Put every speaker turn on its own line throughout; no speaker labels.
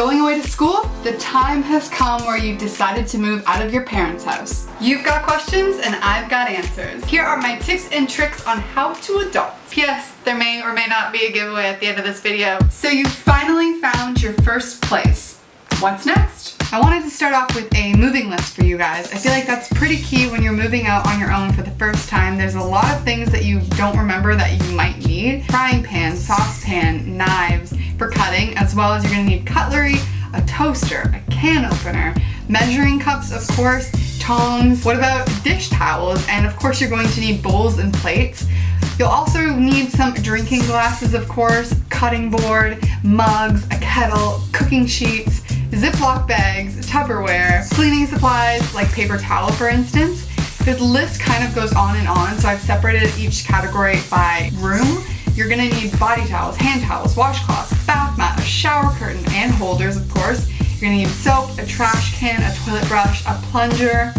going away to school? The time has come where you've decided to move out of your parents' house. You've got questions and I've got answers. Here are my tips and tricks on how to adopt. P.S. There may or may not be a giveaway at the end of this video. So you finally found your first place. What's next? I wanted to start off with a moving list for you guys. I feel like that's pretty key when you're moving out on your own for the first time. There's a lot of things that you don't remember that you might need. Frying pan, saucepan, knives for cutting, as well as you're gonna need cutlery, a toaster, a can opener, measuring cups, of course, tongs. What about dish towels? And of course you're going to need bowls and plates. You'll also need some drinking glasses, of course, cutting board, mugs, a kettle, cooking sheets, Ziploc bags, Tupperware, cleaning supplies like paper towel for instance. This list kind of goes on and on, so I've separated each category by room. You're gonna need body towels, hand towels, washcloths, bath mat, a shower curtain, and holders of course. You're gonna need soap, a trash can, a toilet brush, a plunger.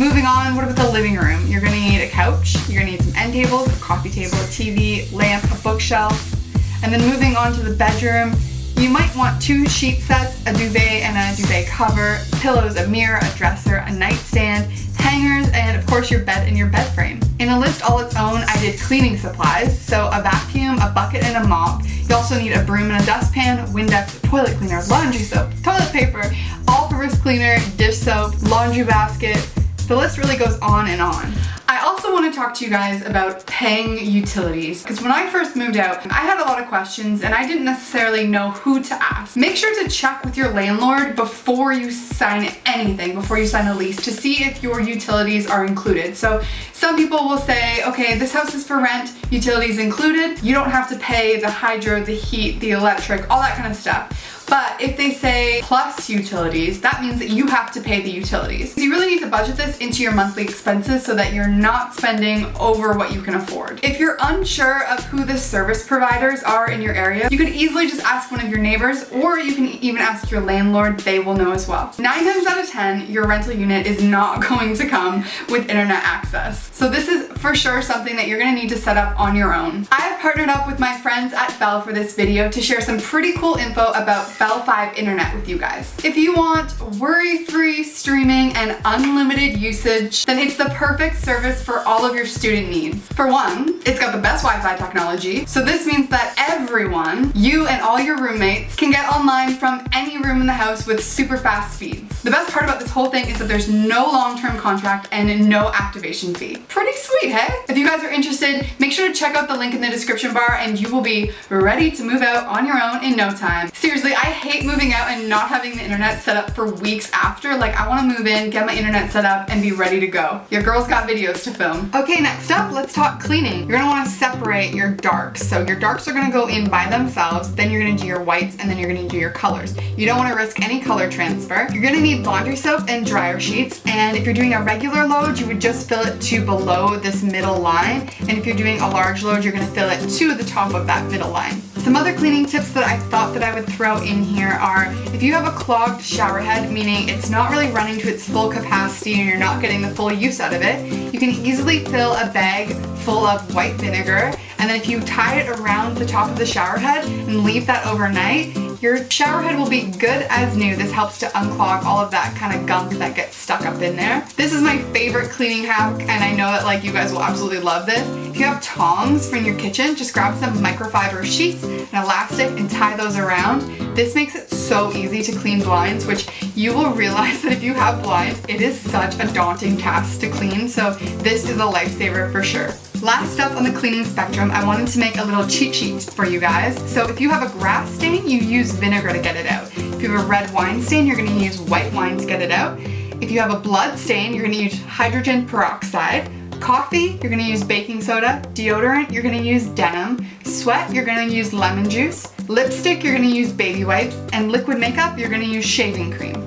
Moving on, what about the living room? You're gonna need a couch, you're gonna need some end tables, a coffee table, a TV, lamp, a bookshelf. And then moving on to the bedroom, you might want 2 sheet sets, a duvet and a duvet cover, pillows, a mirror, a dresser, a nightstand, hangers, and of course your bed and your bed frame. In a list all its own, I did cleaning supplies, so a vacuum, a bucket, and a mop. You also need a broom and a dustpan, Windex, toilet cleaner, laundry soap, toilet paper, all-purpose cleaner, dish soap, laundry basket. The list really goes on and on. I also want to talk to you guys about paying utilities, because when I first moved out, I had a lot of questions and I didn't necessarily know who to ask. Make sure to check with your landlord before you sign anything, before you sign a lease, to see if your utilities are included. So some people will say, okay, this house is for rent, utilities included. You don't have to pay the hydro, the heat, the electric, all that kind of stuff. But if they say plus utilities, that means that you have to pay the utilities. So you really need to budget this into your monthly expenses so that you're not spending over what you can afford. If you're unsure of who the service providers are in your area, you could easily just ask one of your neighbors, or you can even ask your landlord. They will know as well. 9 times out of 10, your rental unit is not going to come with internet access. So this is for sure something that you're gonna need to set up on your own. I have partnered up with my friends at Bell for this video to share some pretty cool info about Bell 5 internet with you guys. If you want worry-free streaming and unlimited usage, then it's the perfect service for all of your student needs. For one, it's got the best Wi-Fi technology, so this means that everyone, you and all your roommates, can get online from any room in the house with super fast speeds. The best part about this whole thing is that there's no long-term contract and no activation fee. Pretty sweet, hey? If you guys are interested, make sure to check out the link in the description bar and you will be ready to move out on your own in no time. Seriously, I hate moving out and not having the internet set up for weeks after. Like, I want to move in, get my internet set up, and be ready to go. Your girl's got videos to film. Okay, next up, let's talk cleaning. You're gonna want to separate your darks. So your darks are gonna go in by themselves, then you're gonna do your whites, and then you're gonna do your colors. You don't want to risk any color transfer. You're gonna need laundry soap and dryer sheets, and if you're doing a regular load, you would just fill it to below this middle line, and if you're doing a large load, you're gonna fill it to the top of that middle line. Some other cleaning tips that I thought that I would throw in here are, if you have a clogged shower head, meaning it's not really running to its full capacity and you're not getting the full use out of it, you can easily fill a bag full of white vinegar, and then if you tie it around the top of the shower head and leave that overnight, your shower head will be good as new. This helps to unclog all of that kind of gunk that gets stuck up in there. This is my favorite cleaning hack, and I know that like you guys will absolutely love this. If you have tongs from your kitchen, just grab some microfiber sheets and elastic and tie those around. This makes it so easy to clean blinds, which you will realize that if you have blinds, it is such a daunting task to clean, so this is a lifesaver for sure. Last up on the cleaning spectrum, I wanted to make a little cheat sheet for you guys. So if you have a grass stain, you use vinegar to get it out. If you have a red wine stain, you're gonna use white wine to get it out. If you have a blood stain, you're gonna use hydrogen peroxide. Coffee, you're gonna use baking soda. Deodorant, you're gonna use denim. Sweat, you're gonna use lemon juice. Lipstick, you're gonna use baby wipes. And liquid makeup, you're gonna use shaving cream.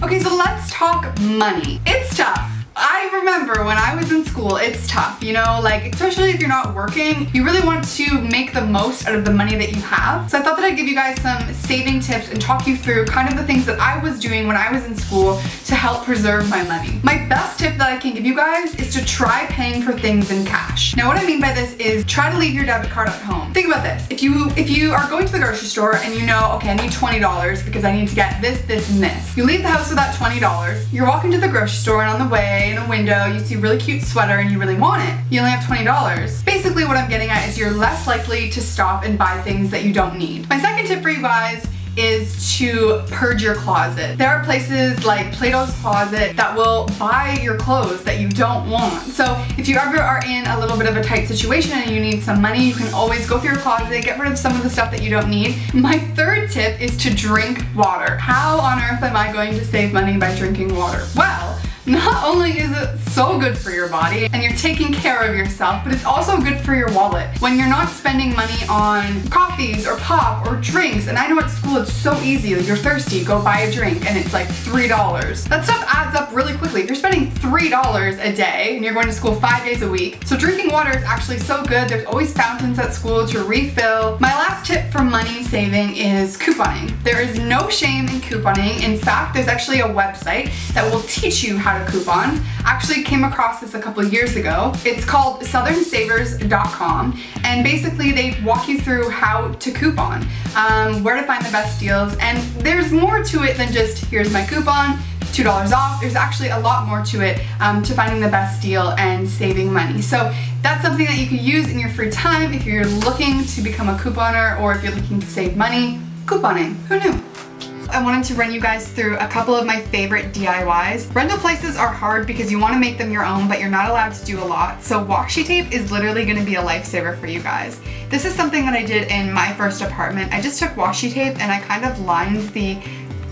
Okay, so let's talk money. It's tough. I remember when I was in school, it's tough, you know, like especially if you're not working, you really want to make the most out of the money that you have. So I thought that I'd give you guys some saving tips and talk you through kind of the things that I was doing when I was in school to help preserve my money. My best tip that I can give you guys is to try paying for things in cash. Now what I mean by this is try to leave your debit card at home. Think about this. If you are going to the grocery store and you know, okay, I need $20 because I need to get this, this, and this. You leave the house with that $20. You're walking to the grocery store and on the way in a window you see a really cute sweater and you really want it. You only have $20. Basically what I'm getting at is you're less likely to stop and buy things that you don't need. My second tip for you guys is to purge your closet. There are places like Plato's Closet that will buy your clothes that you don't want. So if you ever are in a little bit of a tight situation and you need some money, you can always go through your closet, get rid of some of the stuff that you don't need. My third tip is to drink water. How on earth am I going to save money by drinking water? Well, not only is it so good for your body and you're taking care of yourself, but it's also good for your wallet. When you're not spending money on coffees or pop or drinks, and I know at school it's so easy, you're thirsty, go buy a drink and it's like $3. That stuff adds up really quickly. If you're spending $3 a day and you're going to school 5 days a week, so drinking water is actually so good. There's always fountains at school to refill. My last tip for money saving is couponing. There is no shame in couponing. In fact, there's actually a website that will teach you how to coupon. Actually came across this a couple of years ago. It's called southernsavers.com, and basically they walk you through how to coupon, where to find the best deals, and there's more to it than just here's my coupon, $2 off. There's actually a lot more to it, to finding the best deal and saving money. So that's something that you could use in your free time if you're looking to become a couponer or if you're looking to save money. Couponing, who knew? I wanted to run you guys through a couple of my favorite DIYs. Rental places are hard because you want to make them your own, but you're not allowed to do a lot. So washi tape is literally going to be a lifesaver for you guys. This is something that I did in my first apartment. I just took washi tape and I kind of lined the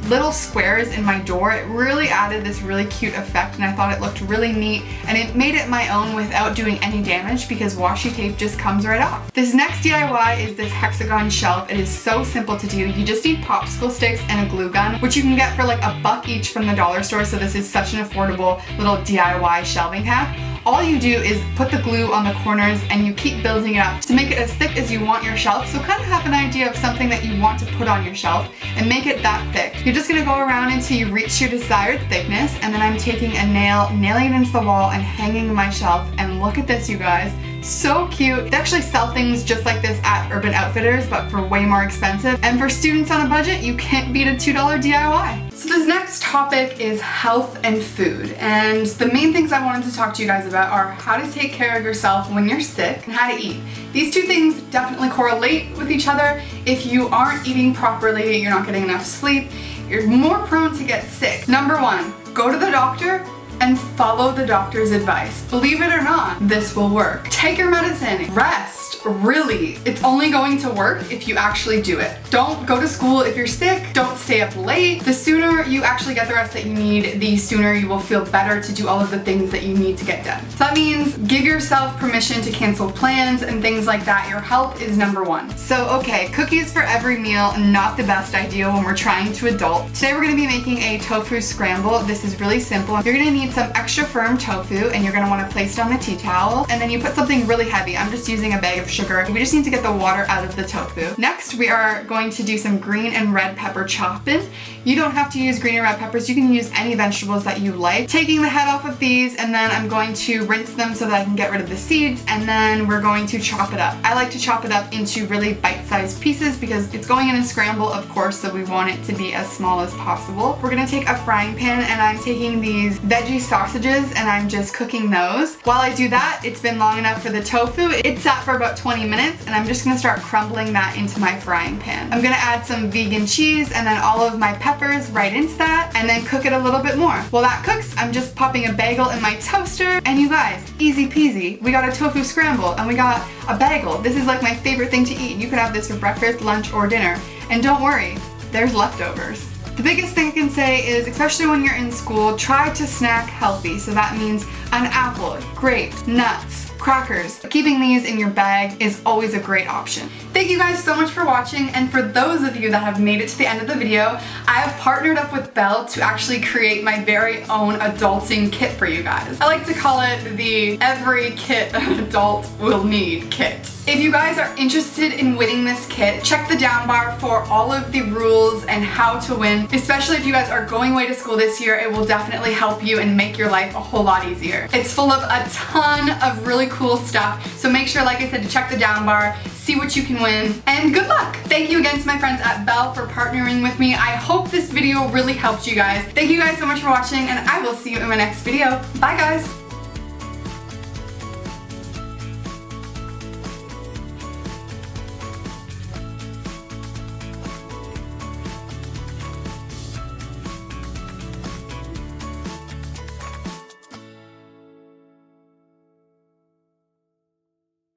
little squares in my door. It really added this really cute effect and I thought it looked really neat, and it made it my own without doing any damage because washi tape just comes right off. This next DIY is this hexagon shelf. It is so simple to do. You just need popsicle sticks and a glue gun, which you can get for like $1 each from the dollar store, so this is such an affordable little DIY shelving hack. All you do is put the glue on the corners and you keep building it up to make it as thick as you want your shelf. So kind of have an idea of something that you want to put on your shelf and make it that thick. You're just gonna go around until you reach your desired thickness, and then I'm taking a nail, nailing it into the wall and hanging my shelf, and look at this, you guys. So cute. They actually sell things just like this at Urban Outfitters, but for way more expensive. And for students on a budget, you can't beat a $2 DIY. So this next topic is health and food. And the main things I wanted to talk to you guys about are how to take care of yourself when you're sick and how to eat. These two things definitely correlate with each other. If you aren't eating properly, you're not getting enough sleep, you're more prone to get sick. Number one, go to the doctor and follow the doctor's advice. Believe it or not, this will work. Take your medicine, rest. Really, it's only going to work if you actually do it. Don't go to school if you're sick, don't stay up late. The sooner you actually get the rest that you need, the sooner you will feel better to do all of the things that you need to get done. So that means give yourself permission to cancel plans and things like that. Your health is number one. So okay, cookies for every meal, not the best idea when we're trying to adult. Today we're gonna be making a tofu scramble. This is really simple. You're gonna need some extra firm tofu and you're gonna wanna place it on the tea towel, and then you put something really heavy. I'm just using a bag of sugar. We just need to get the water out of the tofu. Next, we are going to do some green and red pepper chopping. You don't have to use green and red peppers. You can use any vegetables that you like. Taking the head off of these, and then I'm going to rinse them so that I can get rid of the seeds, and then we're going to chop it up. I like to chop it up into really bite-sized pieces because it's going in a scramble, of course, so we want it to be as small as possible. We're gonna take a frying pan, and I'm taking these veggie sausages and I'm just cooking those. While I do that, it's been long enough for the tofu. It sat for about 20 minutes, and I'm just gonna start crumbling that into my frying pan. I'm gonna add some vegan cheese and then all of my peppers right into that, and then cook it a little bit more. While that cooks, I'm just popping a bagel in my toaster, and you guys, easy peasy. We got a tofu scramble and we got a bagel. This is like my favorite thing to eat. You could have this for breakfast, lunch, or dinner. And don't worry, there's leftovers. The biggest thing I can say is, especially when you're in school, try to snack healthy. So that means an apple, grapes, nuts, crackers. Keeping these in your bag is always a great option. Thank you guys so much for watching, and for those of you that have made it to the end of the video, I have partnered up with Belle to actually create my very own adulting kit for you guys. I like to call it the every kit an adult will need kit. If you guys are interested in winning this kit, check the down bar for all of the rules and how to win. Especially if you guys are going away to school this year, it will definitely help you and make your life a whole lot easier. It's full of a ton of really cool stuff, so make sure, like I said, to check the down bar, see what you can win, and good luck! Thank you again to my friends at Belle for partnering with me. I hope this video really helped you guys. Thank you guys so much for watching, and I will see you in my next video. Bye guys!